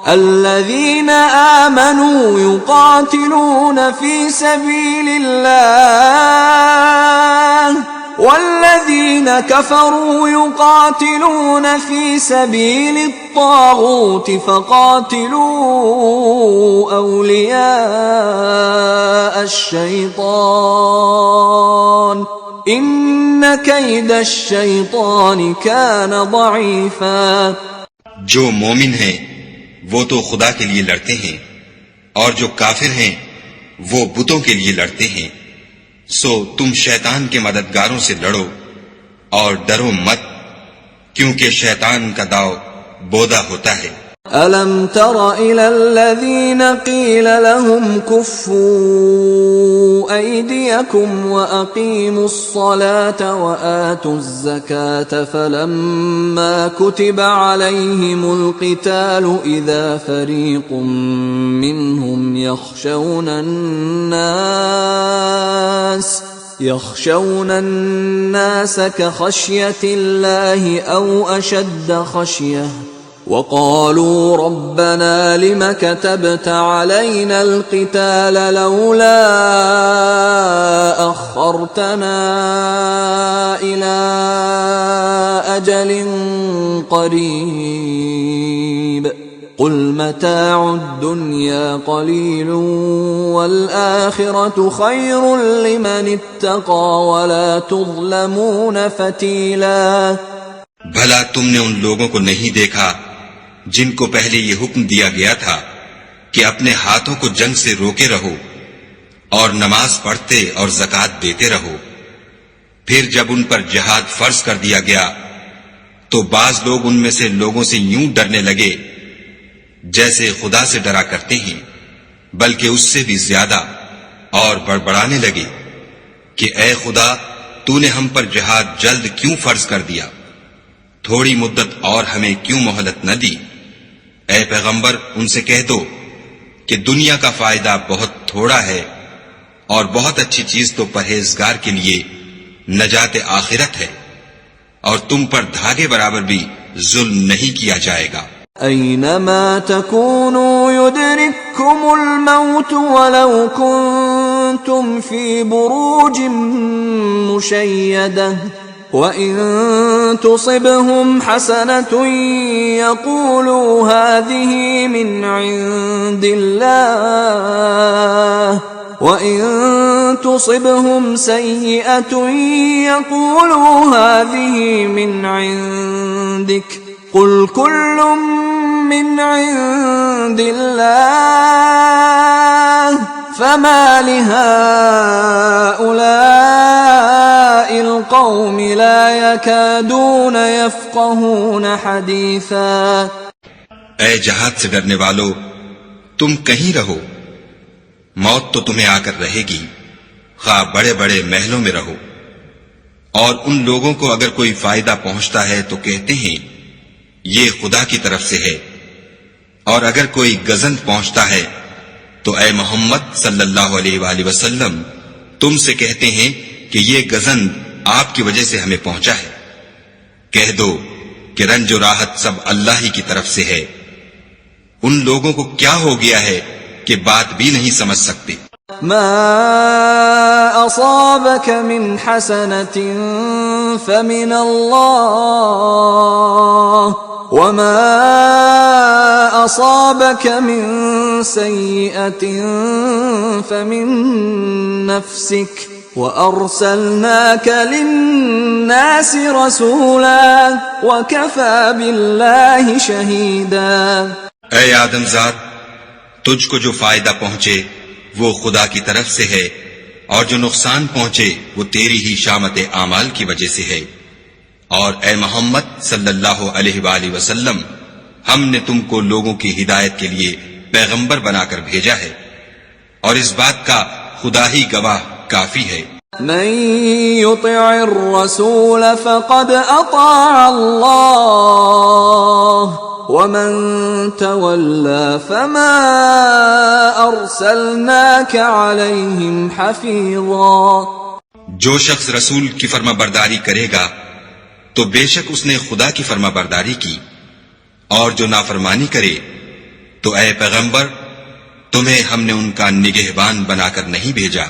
الذين آمنوا يقاتلون في سبيل الله والذين كفروا يقاتلون في سبيل الطاغوت فقاتلوا أولياء الشيطان إن كيد الشيطان كان ضعيفا. جو مومن ہیں وہ تو خدا کے لیے لڑتے ہیں اور جو کافر ہیں وہ بتوں کے لیے لڑتے ہیں، سو تم شیطان کے مددگاروں سے لڑو اور ڈرو مت، کیونکہ شیطان کا داؤ بودا ہوتا ہے. أَلَمْ تَرَ إِلَى الَّذِينَ قِيلَ لَهُمْ كُفُّوا أَيْدِيَكُمْ وَأَقِيمُوا الصَّلَاةَ وَآتُوا الزَّكَاةَ فَلَمَّا كُتِبَ عَلَيْهِمُ الْقِتَالُ إِذَا فَرِيقٌ مِّنْهُمْ يخشون الناس كخشية الله أو أشد خشية وقالوا ربنا لم كتبت علينا القتال لولا أخرتنا إلى أجل قريب قل متاع الدنيا قليل والآخرة خير لمن اتقى ولا تظلمون فتيلا. بھلا تم نے ان لوگوں کو نہیں دیکھا جن کو پہلے یہ حکم دیا گیا تھا کہ اپنے ہاتھوں کو جنگ سے روکے رہو اور نماز پڑھتے اور زکوٰۃ دیتے رہو، پھر جب ان پر جہاد فرض کر دیا گیا تو بعض لوگ ان میں سے لوگوں سے یوں ڈرنے لگے جیسے خدا سے ڈرا کرتے ہیں، بلکہ اس سے بھی زیادہ، اور بڑبڑانے لگے کہ اے خدا تو نے ہم پر جہاد جلد کیوں فرض کر دیا، تھوڑی مدت اور ہمیں کیوں مہلت نہ دی. اے پیغمبر ان سے کہہ دو کہ دنیا کا فائدہ بہت تھوڑا ہے اور بہت اچھی چیز تو پرہیزگار کے لیے نجات آخرت ہے، اور تم پر دھاگے برابر بھی ظلم نہیں کیا جائے گا. أينما تكونوا يدرككم الموت ولو كنتم في بروج مشيدة وإن تصبهم حسنة يقولوا هذه من عند الله وإن تصبهم سيئة يقولوا هذه من عندك قل كل من عند الله فما لهؤلاء القوم لا يكادون يفقهون حديثا. اے جہاد سے ڈرنے والو، تم کہیں رہو، موت تو تمہیں آ کر رہے گی، خواہ بڑے بڑے محلوں میں رہو. اور ان لوگوں کو اگر کوئی فائدہ پہنچتا ہے تو کہتے ہیں یہ خدا کی طرف سے ہے، اور اگر کوئی گزند پہنچتا ہے تو اے محمد صلی اللہ علیہ وآلہ وسلم تم سے کہتے ہیں کہ یہ گزند آپ کی وجہ سے ہمیں پہنچا ہے. کہہ دو کہ رنج و راحت سب اللہ ہی کی طرف سے ہے. ان لوگوں کو کیا ہو گیا ہے کہ بات بھی نہیں سمجھ سکتے. ما أصابك من حسنة فمن الله وما أصابك من سيئة فمن نفسك وأرسلناك للناس رسولا وكفى بالله شهيدا. اے آدم ذات، تجھ کو جو فائدہ پہنچے وہ خدا کی طرف سے ہے، اور جو نقصان پہنچے وہ تیری ہی شامت اعمال کی وجہ سے ہے. اور اے محمد صلی اللہ علیہ وآلہ وسلم، ہم نے تم کو لوگوں کی ہدایت کے لیے پیغمبر بنا کر بھیجا ہے، اور اس بات کا خدا ہی گواہ کافی ہے. من يطع الرسول فقد اطاع الله ومن تولى فما ارسلناك عليهم حفيظا. جو شخص رسول کی فرما برداری کرے گا تو بے شک اس نے خدا کی فرما برداری کی، اور جو نافرمانی کرے تو اے پیغمبر تمہیں ہم نے ان کا نگہبان بنا کر نہیں بھیجا